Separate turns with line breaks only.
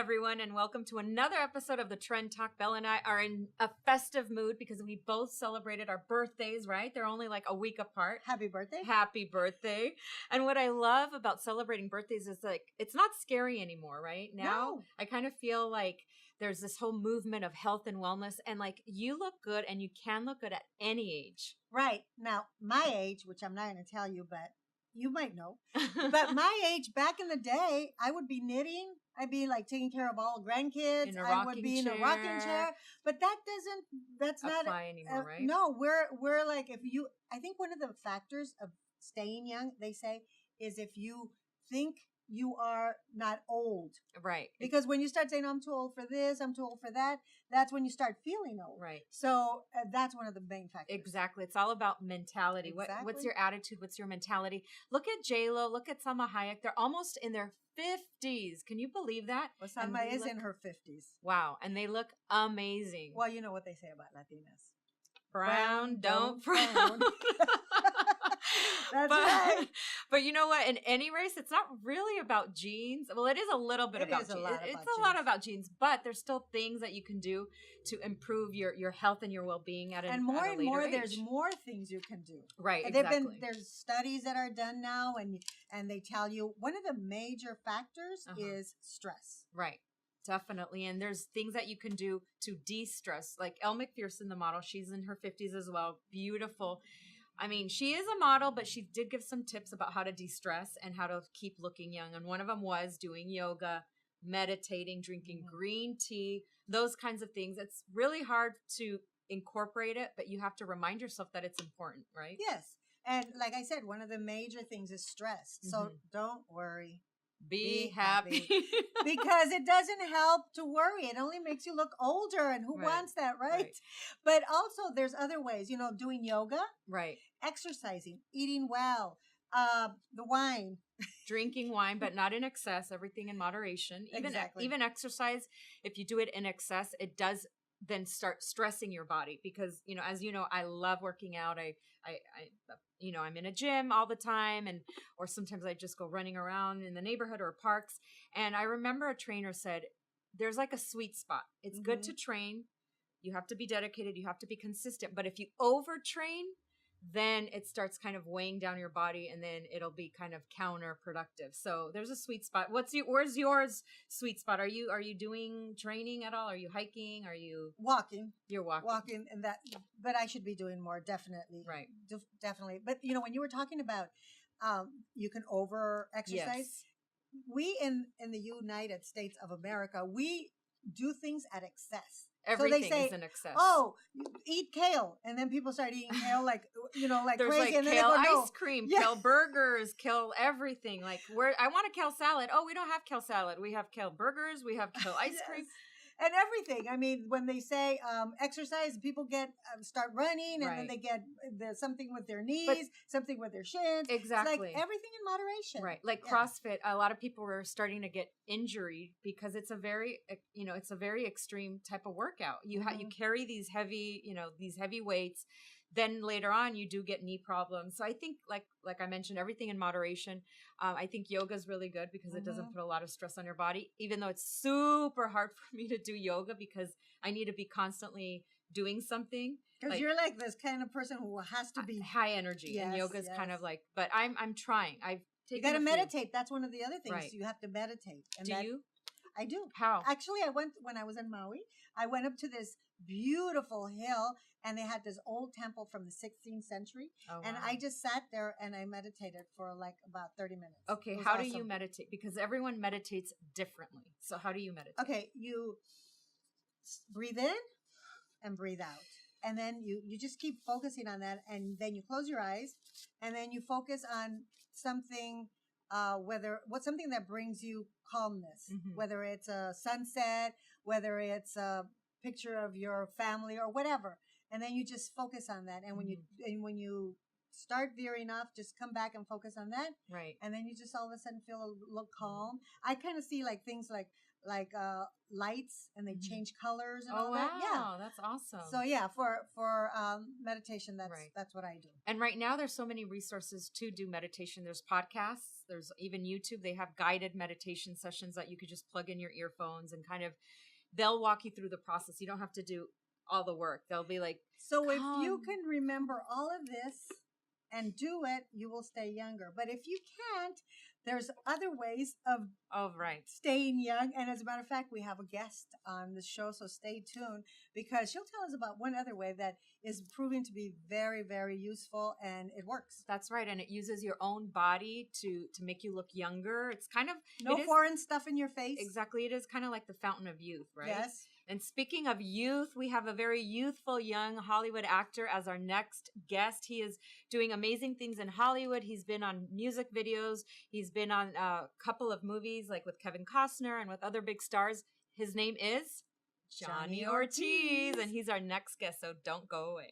everyone, and welcome to another episode of The Trend Talk. Belle and I are in a festive mood because we both celebrated our birthdays, right? They're only like a week apart.
Happy birthday.
Happy birthday. And what I love about celebrating birthdays is like, it's not scary anymore, right? Now,
No.
I kind of feel like there's this whole movement of health and wellness, and like you look good and you can look good at any age.
Right. Now, my age, which I'm not going to tell you, but you might know. But my age, back in the day, I would be knitting. I'd be like taking care of all grandkids. I would be in a rocking chair. But that's not
apply anymore, right?
No, we're like, I think one of the factors of staying young, they say, is if you think you are not old.
Right.
Because when you start saying, I'm too old for this, I'm too old for that, that's when you start feeling old.
Right.
So that's one of the main factors.
Exactly. It's all about mentality.
Exactly.
What's your attitude? What's your mentality? Look at J-Lo. Look at Salma Hayek. They're almost in their 50s. Can you believe that?
Well, Salma is in her 50s.
Wow. And they look amazing.
Well, you know what they say about Latinas.
Brown don't frown.
That's right.
But you know what? In any race, it's not really about genes. Well, it is a little bit about genes. It's a lot about genes, but there's still things that you can do to improve your health and your well-being at a later age.
And more, there's more things you can do.
Right,
and
exactly.
There's studies that are done now, and they tell you one of the major factors is stress.
Right. Definitely. And there's things that you can do to de-stress. Like Elle McPherson, the model, she's in her 50s as well. Beautiful. I mean, she is a model, but she did give some tips about how to de-stress and how to keep looking young. And one of them was doing yoga, meditating, drinking green tea, those kinds of things. It's really hard to incorporate it, but you have to remind yourself that it's important, right?
Yes. And like I said, one of the major things is stress. So don't worry.
Be happy.
Because it doesn't help to worry. It only makes you look older, and who wants that, right? But also there's other ways, doing yoga,
right?
Exercising, eating well, the wine.
Drinking wine, but not in excess, everything in moderation. Even exercise, if you do it in excess, it does then start stressing your body because, as you know, I love working out. I'm in a gym all the time or sometimes I just go running around in the neighborhood or parks. And I remember a trainer said, there's like a sweet spot. It's good to train. You have to be dedicated. You have to be consistent. But if you overtrain, then it starts kind of weighing down your body and then it'll be kind of counterproductive. So there's a sweet spot. Where's yours sweet spot? Are you doing training at all? Are you hiking? Are you
walking?
You're walking.
Walking and that, but I should be doing more, definitely.
Right.
Definitely. But when you were talking about, you can over exercise, we in the United States of America, we do things at excess.
Everything is in excess.
Oh, eat kale, and then people start eating kale like
there's
crazy.
Like kale ice cream, kale burgers, kale everything. Like I want a kale salad. Oh, we don't have kale salad. We have kale burgers. We have kale ice cream.
And everything. I mean, when they say exercise, people start running, and then they get something with their knees, something with their shins.
Exactly.
It's like everything in moderation.
Right. Like CrossFit, a lot of people were starting to get injury because it's a very, it's a very extreme type of workout. You you carry these heavy, these heavy weights. Then later on, you do get knee problems. So I think, like I mentioned, everything in moderation. I think yoga is really good because it doesn't put a lot of stress on your body, even though it's super hard for me to do yoga because I need to be constantly doing something.
Because you're like this kind of person who has to be
high energy, and yoga is kind of like. But I'm trying.
You got to meditate. That's one of the other things. Right. You have to meditate. And
do you?
I do.
How?
Actually, when I was in Maui, I went up to this beautiful hill and they had this old temple from the 16th century. Oh, and I just sat there and I meditated for like about 30 minutes.
Okay. How do you meditate? Because everyone meditates differently. So how do you meditate?
Okay. You breathe in and breathe out. And then you just keep focusing on that. And then you close your eyes and then you focus on something something that brings you calmness, whether it's a sunset, whether it's a picture of your family or whatever. And then you just focus on that. And when you start veering off, just come back and focus on that.
Right.
And then you just all of a sudden feel a little calm. I kind of see like things like lights, and they change colors and all that. Yeah,
that's awesome.
So yeah, for meditation, that's what I do.
And right now there's so many resources to do meditation. There's podcasts, there's even YouTube. They have guided meditation sessions that you could just plug in your earphones and kind of, they'll walk you through the process. You don't have to do all the work. They'll be like,
so if you can remember all of this and do it, you will stay younger. But if you can't, there's other ways of staying young. And as a matter of fact, we have a guest on the show, so stay tuned, because she'll tell us about one other way that is proving to be very, very useful, and it works.
That's right. And it uses your own body to make you look younger. It's kind of
no foreign stuff in your face.
Exactly. It is kind of like the fountain of youth, right?
Yes.
And speaking of youth, we have a very youthful young Hollywood actor as our next guest. He is doing amazing things in Hollywood. He's been on music videos. He's been on a couple of movies, like with Kevin Costner and with other big stars. His name is Johnny Ortiz, and he's our next guest, so don't go away.